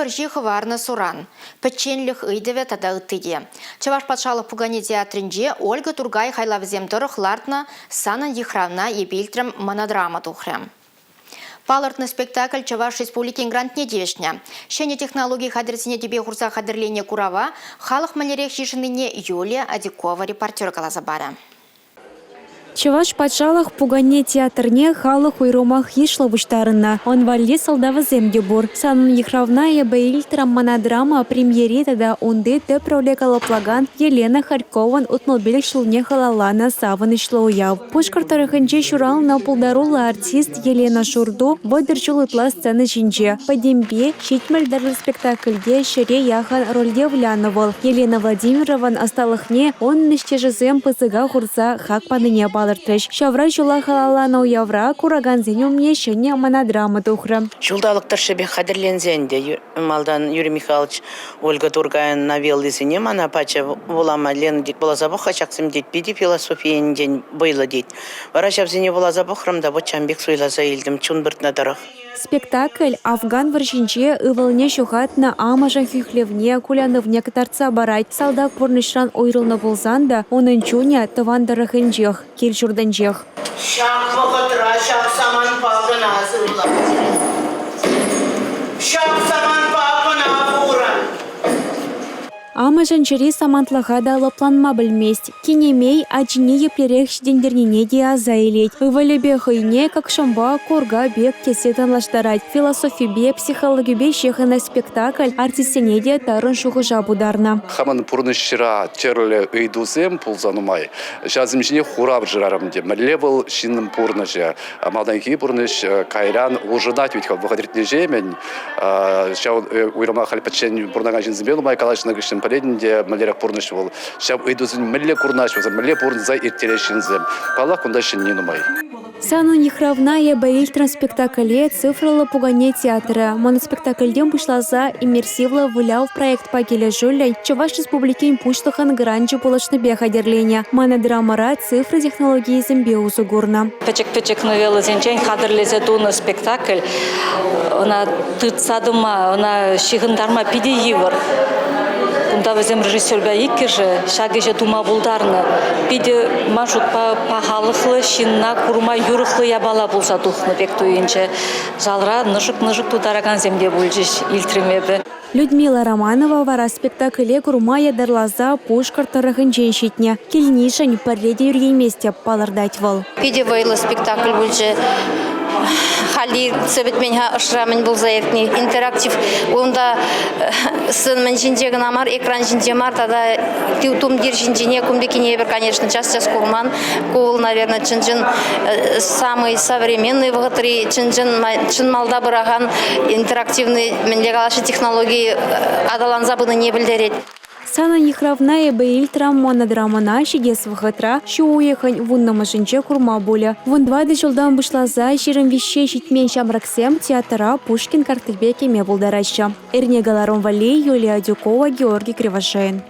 пыржи хыварны суран. Печенлих ыйдеве тада ыттыде. Чаваш патшалық пугане театринже Ольга Тургай хайлавзем дырыхлартна санын ехравна ебилтрем монодрама тухрем. Палыртны спектакль Чаваш Республикин грантне девешня. Шене технологии хадресине тебе хурса хадрление курава, халық малерех шишиныне Юлия Адикова репортер Калазабара. Чаваш патшалық пугане театрне халық уйромах ешловыштарына. Он валли салдавы земдебур. Санын ехравная бейльтрам монодрама премьере тада онды те пролекалаплаган Елена Харькован утнолбелек шылне халалана савын ишлоуяв. Пушкар тарахынче шурал на пулдарула артист Елена Шурду бодырчул ытла сцены жинче. Падембе щитмельдарлы спектакльде шере яхан рольде вляновал. Елена Владимирован осталыхне он нищежезем пызыга хурса хак паныне балыртыш. Шавра жула халалана уявра кураган зенюмне шене монодрама тухры. Жулдалыктар шебе хадерлензенде малдан Юрий Михайлович Ольга Тургайын навеллизине мана пача волама Лена дит была забоха чаксым дит биди философиен день было дит. Варашав зене была забохрам да вот чамбек суйла заилдим чунбырт надарах. Спектакль Афган варшинче ывылне шухатна амажан хюхлевне куляновне катарца барать. Салдак пурнышран ойрылна болзанда, onun чуня тавандарахынчех, кельчурданчех. Шак вахатра, шак саман пагана азырла. Шак саман пагана фуран. Амажан чери самантлахада лапланма білмест. Кинемей ачине еплерех шдендернине де азайлеть. Ывалебе хыйне, как шамба, корга бек кесетан лаштарать. Философи бе, психологи бе шехана спектакль, артистене де тарын шухыжа бударна. Хаман пурнышчыра черле ыйдузем пулзанумай. Жазымжине хураб жырарамде. Левел шинным пурныжа. Малданки пурныш кайран ужидать ведь выходит жемен. Шау уйрома хальпачен пурнага жинзембел май калашна гышын полединде малерак пурныш был. Шау ыйдузен мэлле курнаш был. Мэлле пурнза иртерешинзем. Палак ундашин нинумай. Санун ехравная бейльтран спектакле цифрала пугане театра. Моноспектакльдем пышлаза иммерсивла вылял проект пагеля жюлей. Чаваш республикин пуштахан гранчу полошны бехадерленя. Монодрамара цифры технологии зембе узугурна. Печек новелла зенчен хадерлезе дуна спектакль. Она тыцадыма, она шигындарма пиди йывыр. Унда везем режиссерга иккеже, шагеже дума булдарны. Пиде маршрут пахалыхлы, шинна, курма юрыхлы ябала булса тухны бек туйынче. Жалра нышык тудараган земде бульжиш илтремебе. Людмила Романова вара спектакле курма ядарлаза Пушкар тарахынчен щитне. Кельнишень парреде юргейместе палырдать вал. Пиде вайлы спектакль бульже. Хали цебет меня ашрамын был заектный интерактив. Онда сын меньшинче гнамар, экран шинче мар, тогда тум диршинчене кумбекине бер, конечно, час курман. Кул, наверное, чинчен самый современный в гатри, чин малда бараган интерактивный менлегалаши технологии адалан забыны не бельдереть. Сана нехравная бейльтрам монодрамана шидес вахатра, шо уехань вунна машинче курма боля. Вон 20 жылдан бышлаза ширым вещей щитмен шамраксем театра Пушкин картыкбеке ме булдараща. Эрне Галарон Валей, Юлия Адюкова, Георгий Кривошеин.